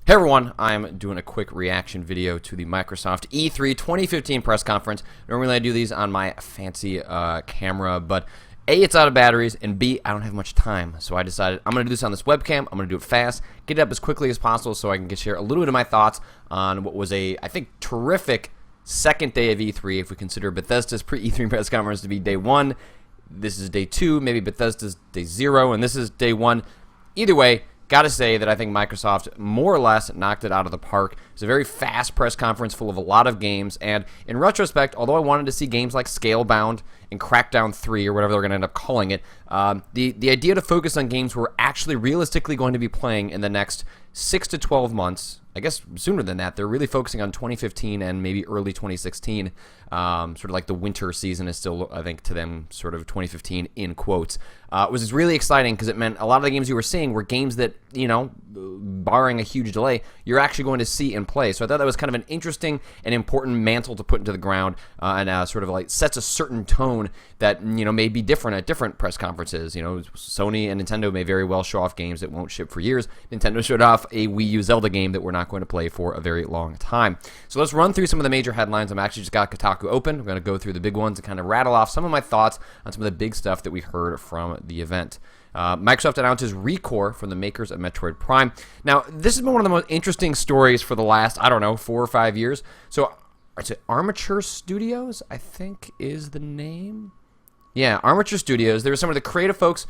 Hey everyone, I'm doing a quick reaction video to the Microsoft E3 2015 press conference. Normally I do these on my fancy camera, but A, it's out of batteries, and B, I don't have much time. So I decided I'm going to do this on this webcam. I'm going to do it fast, get it up as quickly as possible so I can share a little bit of my thoughts on what was I think, terrific second day of E3, if we consider Bethesda's pre-E3 press conference to be day one. This is day two, maybe Bethesda's day 0, and this is day 1. Either way, gotta say that I think Microsoft more or less knocked it out of the park. It's a very fast press conference full of a lot of games, and in retrospect, although I wanted to see games like Scalebound and Crackdown 3 or whatever they're going to end up calling it, the idea to focus on games we're actually realistically going to be playing in the next 6 to 12 months, I guess sooner than that. They're really focusing on 2015 and maybe early 2016. Sort of like the winter season is still, I think, to them, sort of 2015 in quotes. It was really exciting because it meant a lot of the games you were seeing were games that, you know, barring a huge delay, you're actually going to see and play. So I thought that was kind of an interesting and important mantle to put into the ground, and sort of like sets a certain tone that, you know, may be different at different press conferences. You know, Sony and Nintendo may very well show off games that won't ship for years. Nintendo showed off a Wii U Zelda game that we're not going to play for a very long time. So let's run through some of the major headlines. I'm actually just got Kotaku open. I'm going to go through the big ones and kind of rattle off some of my thoughts on some of the big stuff that we heard from the event. Microsoft announces Recore from the makers of Metroid Prime. Now, this has been one of the most interesting stories for the last, I don't know, 4 or 5 years. So, is it Armature Studios, I think is the name? Yeah, Armature Studios. There were some of the creative folks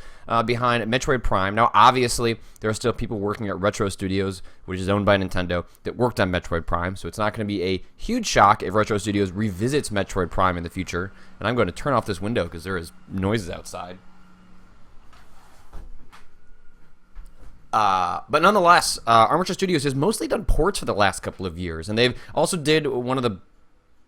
behind Metroid Prime. Now, obviously, there are still people working at Retro Studios, which is owned by Nintendo, that worked on Metroid Prime. So it's not going to be a huge shock if Retro Studios revisits Metroid Prime in the future. And I'm going to turn off this window because there is noises outside. But nonetheless, Armature Studios has mostly done ports for the last couple of years. And they've also did one of the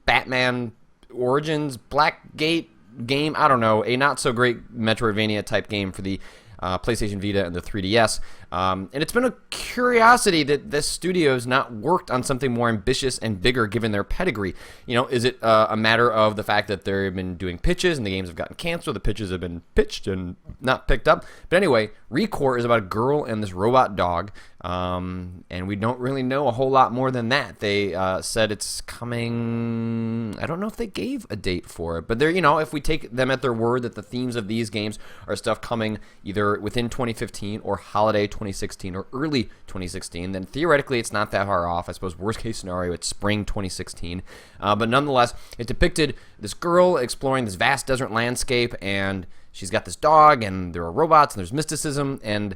Batman Origins Blackgate game, I don't know, a not so great Metroidvania type game for the PlayStation Vita and the 3DS. And it's been a curiosity that this studio's not worked on something more ambitious and bigger given their pedigree. You know, is it a matter of the fact that they've been doing pitches and the games have gotten canceled, the pitches have been pitched and not picked up? But anyway, Recore is about a girl and this robot dog, and we don't really know a whole lot more than that. They said it's coming. I don't know if they gave a date for it, but they're, you know, if we take them at their word that the themes of these games are stuff coming either within 2015 or holiday 2016 or early 2016, then theoretically it's not that far off. I suppose worst case scenario, it's spring 2016. But nonetheless, it depicted this girl exploring this vast desert landscape, and she's got this dog, and there are robots, and there's mysticism, and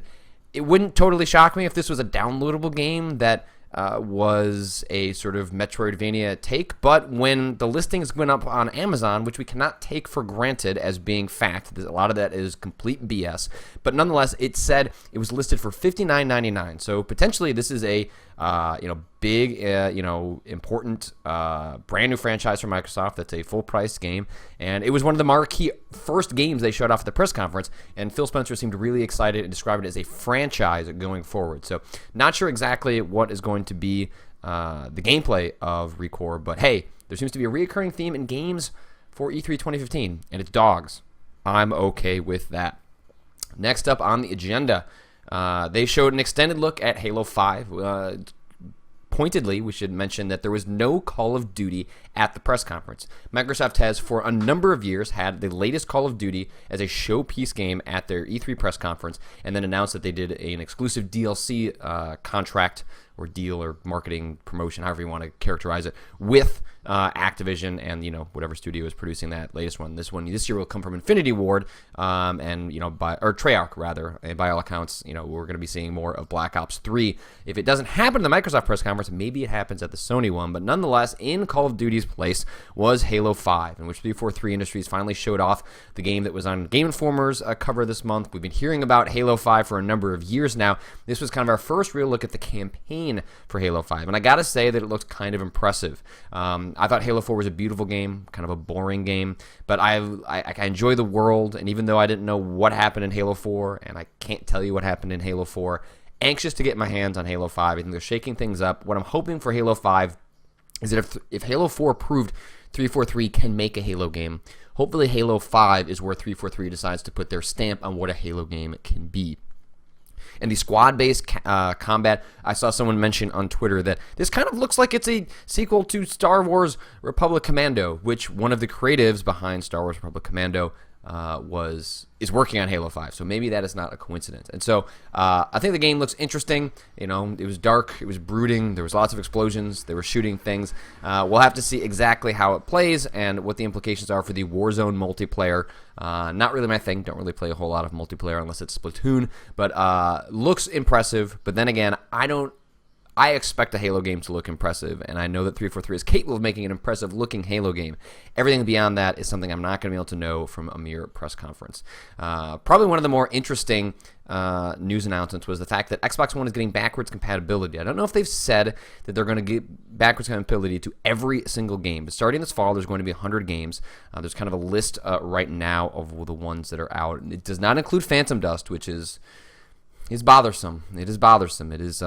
it wouldn't totally shock me if this was a downloadable game that was a sort of Metroidvania take, but when the listings went up on Amazon, which we cannot take for granted as being fact, a lot of that is complete BS, but nonetheless, it said it was listed for $59.99. So potentially, this is a big, important, brand new franchise from Microsoft. That's a full price game, and it was one of the marquee first games they showed off at the press conference. And Phil Spencer seemed really excited and described it as a franchise going forward. So, not sure exactly what is going to be the gameplay of Recore, but hey, there seems to be a recurring theme in games for E3 2015, and it's dogs. I'm okay with that. Next up on the agenda, they showed an extended look at Halo 5. Pointedly, we should mention that there was no Call of Duty at the press conference. Microsoft has, for a number of years, had the latest Call of Duty as a showpiece game at their E3 press conference, and then announced that they did an exclusive DLC contract or deal or marketing promotion, however you want to characterize it, with Activision and, you know, whatever studio is producing that latest one. This year will come from Infinity Ward, and, you know, or Treyarch rather. And by all accounts, you know, we're going to be seeing more of Black Ops 3. If it doesn't happen at the Microsoft press conference, maybe it happens at the Sony one. But nonetheless, in Call of Duty's place was Halo 5, in which 343 Industries finally showed off the game that was on Game Informer's cover this month. We've been hearing about Halo 5 for a number of years now. This was kind of our first real look at the campaign for Halo 5, and I gotta say that it looked kind of impressive. I thought Halo 4 was a beautiful game, kind of a boring game, but I enjoy the world, and even though I didn't know what happened in Halo 4, and I can't tell you what happened in Halo 4, anxious to get my hands on Halo 5. I think they're shaking things up. What I'm hoping for Halo 5 is that if Halo 4 proved 343 can make a Halo game, hopefully Halo 5 is where 343 decides to put their stamp on what a Halo game can be. And the squad-based combat, I saw someone mention on Twitter that this kind of looks like it's a sequel to Star Wars Republic Commando, which one of the creatives behind Star Wars Republic Commando is working on Halo 5, so maybe that is not a coincidence. And so I think the game looks interesting. You know, it was dark, it was brooding, there was lots of explosions, they were shooting things. We'll have to see exactly how it plays and what the implications are for the Warzone multiplayer. Not really my thing, don't really play a whole lot of multiplayer unless it's Splatoon, but looks impressive. But then again, I expect a Halo game to look impressive, and I know that 343 is capable of making an impressive-looking Halo game. Everything beyond that is something I'm not going to be able to know from a mere press conference. Probably one of the more interesting news announcements was the fact that Xbox One is getting backwards compatibility. I don't know if they've said that they're going to get backwards compatibility to every single game, but starting this fall, there's going to be 100 games. There's kind of a list right now of the ones that are out. It does not include Phantom Dust, which is bothersome. It is bothersome. It is...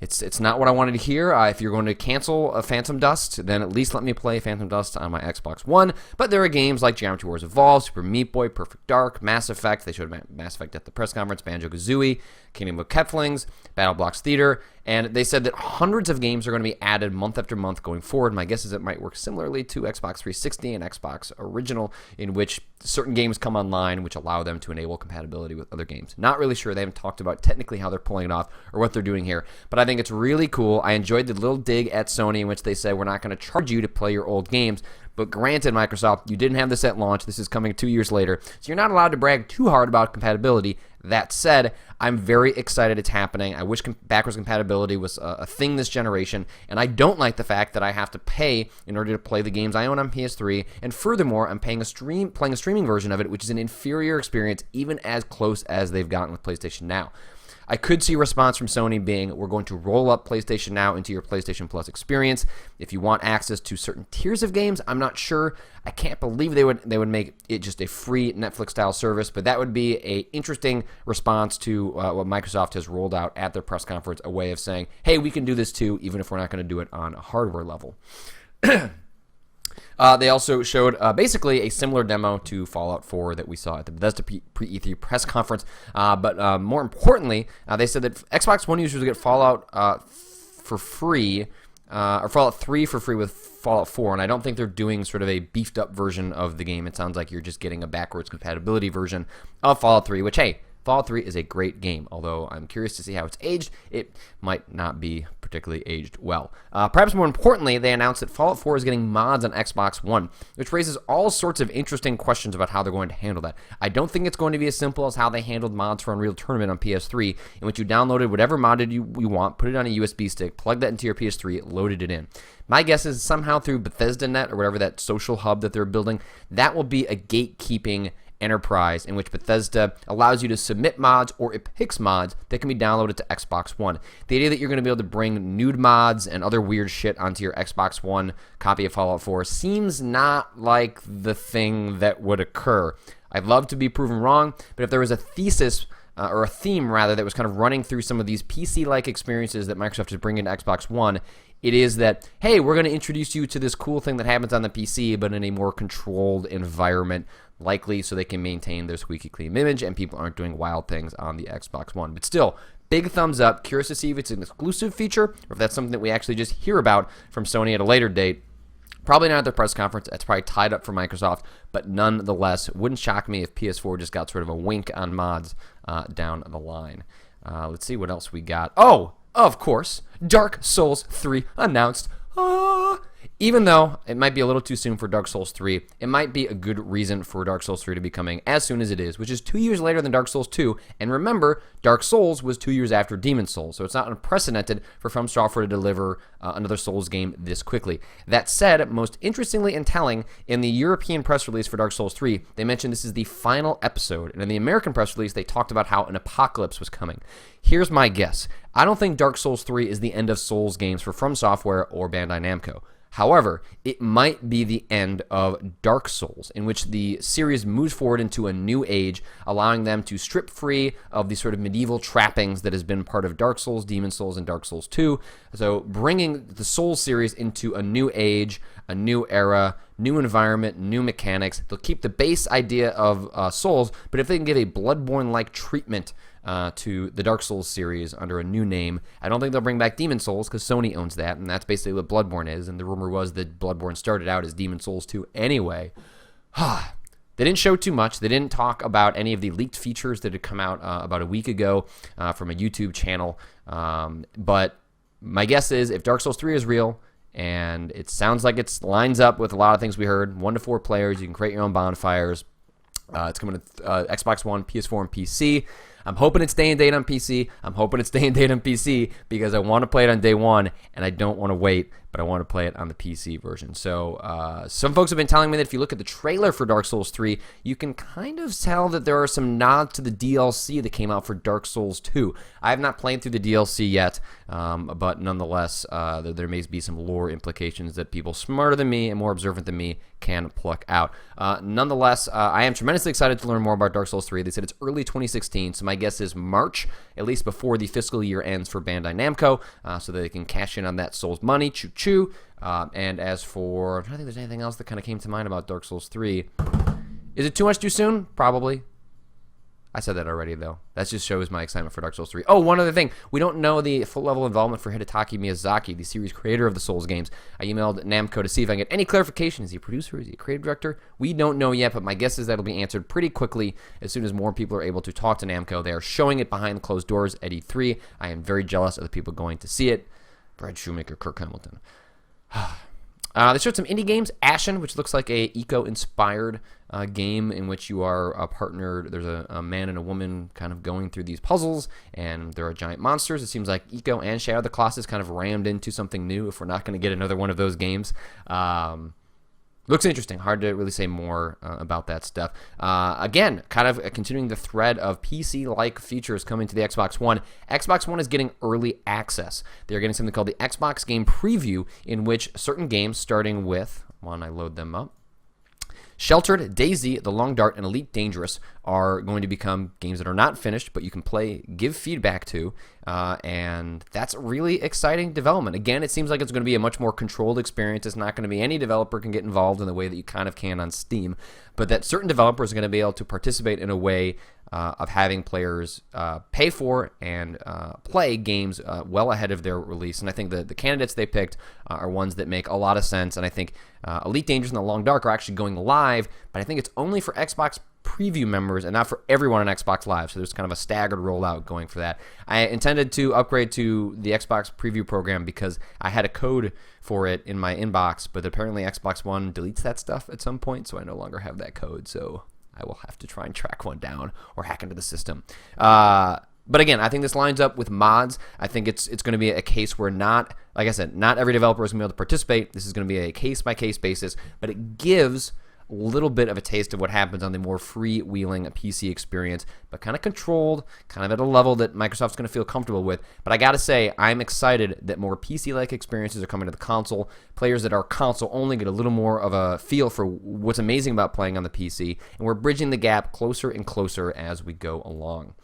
It's not what I wanted to hear. If you're going to cancel a Phantom Dust, then at least let me play Phantom Dust on my Xbox One. But there are games like Geometry Wars Evolved, Super Meat Boy, Perfect Dark, Mass Effect. They showed Mass Effect at the press conference, Banjo-Kazooie, Kingdom of Keflings, Battle Blocks Theater, and they said that hundreds of games are going to be added month after month going forward. My guess is it might work similarly to Xbox 360 and Xbox Original, in which certain games come online which allow them to enable compatibility with other games. Not really sure. They haven't talked about technically how they're pulling it off or what they're doing here, but I think it's really cool. I enjoyed the little dig at Sony in which they said, we're not going to charge you to play your old games. But granted, Microsoft, you didn't have this at launch. This is coming 2 years later, so you're not allowed to brag too hard about compatibility. That said, I'm very excited it's happening. I wish backwards compatibility was a thing this generation, and I don't like the fact that I have to pay in order to play the games I own on PS3, and furthermore, I'm playing a streaming version of it, which is an inferior experience, even as close as they've gotten with PlayStation Now. I could see a response from Sony being, we're going to roll up PlayStation Now into your PlayStation Plus experience. If you want access to certain tiers of games, I'm not sure. I can't believe they would make it just a free Netflix-style service, but that would be an interesting response to what Microsoft has rolled out at their press conference, a way of saying, hey, we can do this too, even if we're not going to do it on a hardware level. They also showed basically a similar demo to Fallout 4 that we saw at the Bethesda pre-E3 press conference. But more importantly, they said that Xbox One users will get Fallout for free, or Fallout 3 for free with Fallout 4. And I don't think they're doing sort of a beefed up version of the game. It sounds like you're just getting a backwards compatibility version of Fallout 3, which, hey, Fallout 3 is a great game, although I'm curious to see how it's aged. It might not be particularly aged well. Perhaps more importantly, they announced that Fallout 4 is getting mods on Xbox One, which raises all sorts of interesting questions about how they're going to handle that. I don't think it's going to be as simple as how they handled mods for Unreal Tournament on PS3, in which you downloaded whatever modded you want, put it on a USB stick, plug that into your PS3, loaded it in. My guess is somehow through Bethesda Net or whatever that social hub that they're building, that will be a gatekeeping enterprise in which Bethesda allows you to submit mods, or it picks mods that can be downloaded to Xbox One. The idea that you're going to be able to bring nude mods and other weird shit onto your Xbox One copy of Fallout 4 seems not like the thing that would occur. I'd love to be proven wrong, but if there was a thesis or a theme rather that was kind of running through some of these PC-like experiences that Microsoft is bringing to Xbox One, it is that, hey, we're going to introduce you to this cool thing that happens on the PC, but in a more controlled environment, likely so they can maintain their squeaky clean image and people aren't doing wild things on the Xbox One. But still, big thumbs up. Curious to see if it's an exclusive feature or if that's something that we actually just hear about from Sony at a later date. Probably not at their press conference. That's probably tied up for Microsoft, but nonetheless, wouldn't shock me if PS4 just got sort of a wink on mods down the line. Let's see what else we got. Oh, of course, Dark Souls 3 announced. Even though it might be a little too soon for Dark Souls 3, it might be a good reason for Dark Souls 3 to be coming as soon as it is, which is 2 years later than Dark Souls 2. And remember, Dark Souls was 2 years after Demon's Souls, so it's not unprecedented for From Software to deliver another Souls game this quickly. That said, most interestingly and telling, in the European press release for Dark Souls 3, they mentioned this is the final episode, and in the American press release, they talked about how an apocalypse was coming. Here's my guess. I don't think Dark Souls 3 is the end of Souls games for From Software or Bandai Namco. However, it might be the end of Dark Souls, in which the series moves forward into a new age, allowing them to strip free of the sort of medieval trappings that has been part of Dark Souls, Demon's Souls, and Dark Souls 2. So bringing the Souls series into a new age, a new era, new environment, new mechanics. They'll keep the base idea of Souls, but if they can give a Bloodborne-like treatment to the Dark Souls series under a new name. I don't think they'll bring back Demon Souls because Sony owns that, and that's basically what Bloodborne is. And the rumor was that Bloodborne started out as Demon Souls 2 anyway. They didn't show too much. They didn't talk about any of the leaked features that had come out about a week ago from a YouTube channel. But my guess is if Dark Souls 3 is real, and it sounds like it lines up with a lot of things we heard, 1 to 4 players, you can create your own bonfires. It's coming to Xbox One, PS4, and PC. I'm hoping it's day and date on PC. I'm hoping it's day and date on PC because I want to play it on day one, and I don't want to wait, but I want to play it on the PC version. So some folks have been telling me that if you look at the trailer for Dark Souls 3, you can kind of tell that there are some nods to the DLC that came out for Dark Souls 2. I have not played through the DLC yet, but nonetheless, there may be some lore implications that people smarter than me and more observant than me can pluck out. Nonetheless, I am tremendously excited to learn more about Dark Souls 3. They said it's early 2016, so my guess is March, at least before the fiscal year ends for Bandai Namco, so that they can cash in on that Souls money. Choo-choo. And as for, I'm trying to think if there's anything else that kind of came to mind about Dark Souls 3. Is it too much too soon? Probably. I said that already, though. That just shows my excitement for Dark Souls 3. Oh, one other thing. We don't know the full level involvement for Hidetaki Miyazaki, the series creator of the Souls games. I emailed Namco to see if I can get any clarification. Is he a producer? Is he a creative director? We don't know yet, but my guess is that'll be answered pretty quickly as soon as more people are able to talk to Namco. They are showing it behind closed doors at E3. I am very jealous of the people going to see it. Brad Shoemaker, Kirk Hamilton. They showed some indie games. Ashen, which looks like a eco-inspired game in which you are partnered. There's a man and a woman kind of going through these puzzles, and there are giant monsters. It seems like Eco and Shadow of the Colossus kind of rammed into something new if we're not going to get another one of those games. Looks interesting. Hard to really say more about that stuff. Again, kind of continuing the thread of PC-like features coming to the Xbox One. Xbox One is getting early access. They're getting something called the Xbox Game Preview, in which certain games, starting with, when I load them up, Sheltered, DayZ, The Long Dart, and Elite Dangerous are going to become games that are not finished, but you can play, give feedback to, and that's really exciting development. Again, it seems like it's going to be a much more controlled experience. It's not going to be any developer can get involved in the way that you kind of can on Steam, but that certain developers are going to be able to participate in a way of having players pay for and play games well ahead of their release. And I think the candidates they picked are ones that make a lot of sense. And I think Elite Dangerous and The Long Dark are actually going live, but I think it's only for Xbox Preview members and not for everyone on Xbox Live. So there's kind of a staggered rollout going for that. I intended to upgrade to the Xbox Preview program because I had a code for it in my inbox, but apparently Xbox One deletes that stuff at some point, so I no longer have that code. So I will have to try and track one down or hack into the system. But again, I think this lines up with mods. I think it's going to be a case where not, like I said, not every developer is going to be able to participate. This is going to be a case-by-case basis, but it gives a little bit of a taste of what happens on the more freewheeling PC experience, but kind of controlled, kind of at a level that Microsoft's going to feel comfortable with. But I got to say, I'm excited that more PC-like experiences are coming to the console. Players that are console-only get a little more of a feel for what's amazing about playing on the PC, and we're bridging the gap closer and closer as we go along.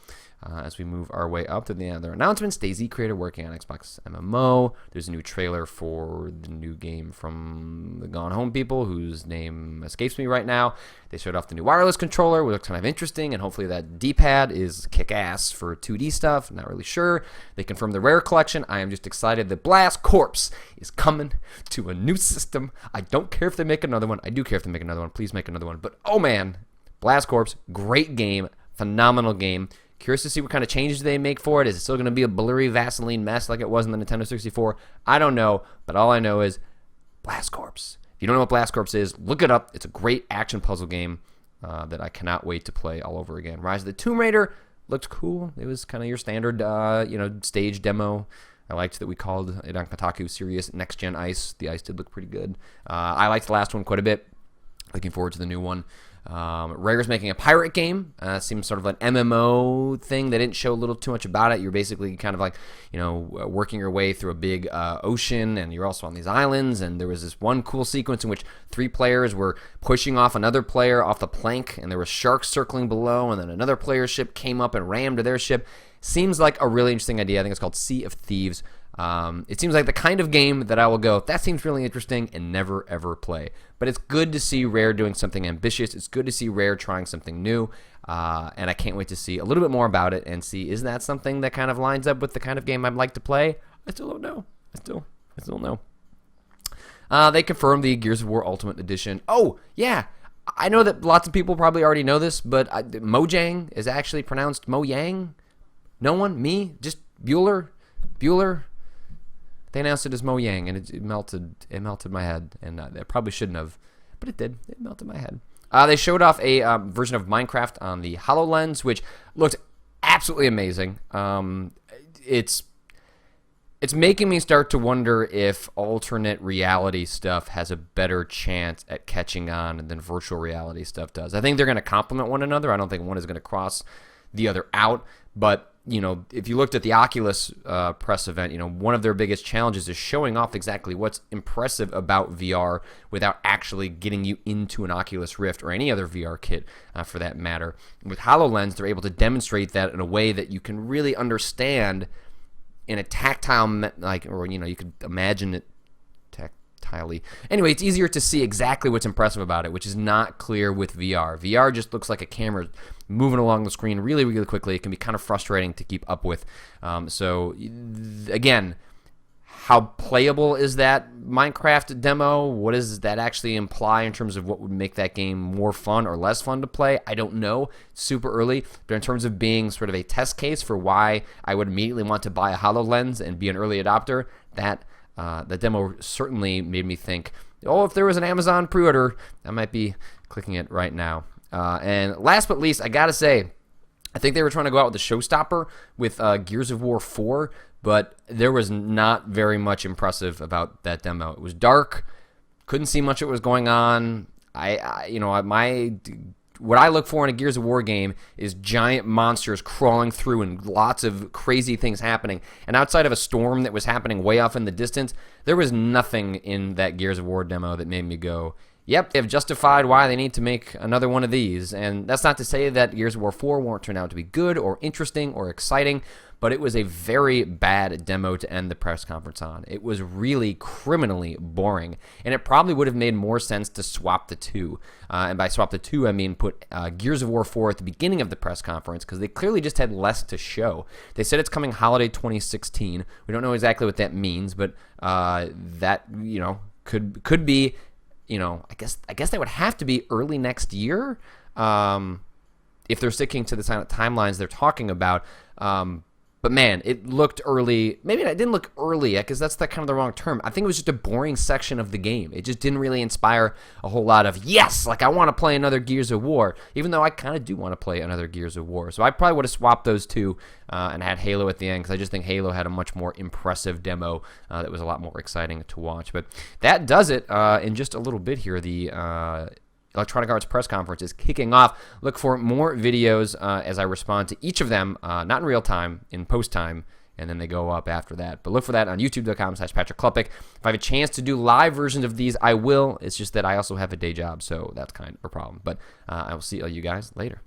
As we move our way up to the other announcements, DayZ creator working on Xbox MMO. There's a new trailer for the new game from the Gone Home people, whose name escapes me right now. They showed off the new wireless controller, which looks kind of interesting, and hopefully that D-pad is kick-ass for 2D stuff. Not really sure. They confirmed the Rare collection. I am just excited that Blast Corps is coming to a new system. I don't care if they make another one. I do care if they make another one. Please make another one. But, oh man, Blast Corps, great game, phenomenal game. Curious to see what kind of changes they make for it. Is it still going to be a blurry Vaseline mess like it was in the Nintendo 64? I don't know, but all I know is Blast Corps. If you don't know what Blast Corps is, look it up. It's a great action puzzle game that I cannot wait to play all over again. Rise of the Tomb Raider looked cool. It was kind of your standard, stage demo. I liked that we called it on Kotaku Serious Next Gen Ice. The ice did look pretty good. I liked the last one quite a bit. Looking forward to the new one. Rare's making a pirate game. Seems sort of an MMO thing. They didn't show a little too much about it. You're basically kind of like, working your way through a big ocean, and you're also on these islands. And there was this one cool sequence in which 3 players were pushing off another player off the plank, and there were sharks circling below, and then another player's ship came up and rammed to their ship. Seems like a really interesting idea. I think it's called Sea of Thieves. It seems like the kind of game that I will go, that seems really interesting, and never ever play. But it's good to see Rare doing something ambitious. It's good to see Rare trying something new, and I can't wait to see a little bit more about it and see, is that something that kind of lines up with the kind of game I'd like to play? I still don't know. I still know. They confirmed the Gears of War Ultimate Edition. Oh, yeah. I know that lots of people probably already know this, but Mojang is actually pronounced Mojang. No one? Me? Just Bueller? They announced it as Mojang, and it melted my head, and I probably shouldn't have, but it did. It melted my head. They showed off a version of Minecraft on the Hololens, which looked absolutely amazing. It's making me start to wonder if alternate reality stuff has a better chance at catching on than virtual reality stuff does. I think they're going to complement one another. I don't think one is going to cross the other out. But, if you looked at the Oculus press event, one of their biggest challenges is showing off exactly what's impressive about VR without actually getting you into an Oculus Rift or any other VR kit for that matter. With HoloLens, they're able to demonstrate that in a way that you can really understand in a tactile, you could imagine it tactilely. Anyway, it's easier to see exactly what's impressive about it, which is not clear with VR. VR just looks like a camera moving along the screen really, really quickly. It can be kind of frustrating to keep up with. Again, how playable is that Minecraft demo? What does that actually imply in terms of what would make that game more fun or less fun to play? I don't know. It's super early. But in terms of being sort of a test case for why I would immediately want to buy a HoloLens and be an early adopter, the demo certainly made me think, if there was an Amazon pre-order, I might be clicking it right now. And last but least, I got to say, I think they were trying to go out with the showstopper with Gears of War 4, but there was not very much impressive about that demo. It was dark, couldn't see much of what was going on. What I look for in a Gears of War game is giant monsters crawling through and lots of crazy things happening. And outside of a storm that was happening way off in the distance, there was nothing in that Gears of War demo that made me go, yep, they've justified why they need to make another one of these. And that's not to say that Gears of War 4 won't turn out to be good or interesting or exciting, but it was a very bad demo to end the press conference on. It was really criminally boring, and it probably would have made more sense to swap the two. And by swap the two, I mean put Gears of War 4 at the beginning of the press conference, because they clearly just had less to show. They said it's coming holiday 2016. We don't know exactly what that means, but that could be, I guess that would have to be early next year if they're sticking to the timelines they're talking about. But man, it looked early. Maybe it didn't look early because that's kind of the wrong term. I think it was just a boring section of the game. It just didn't really inspire a whole lot of, yes, I want to play another Gears of War, even though I kind of do want to play another Gears of War. So I probably would have swapped those two and had Halo at the end, because I just think Halo had a much more impressive demo that was a lot more exciting to watch. But that does it in just a little bit here. The Electronic Arts press conference is kicking off. Look for more videos as I respond to each of them, not in real time, in post time, and then they go up after that. But look for that on youtube.com/Patrick Klepek. If I have a chance to do live versions of these, I will. It's just that I also have a day job, so that's kind of a problem. But I will see you guys later.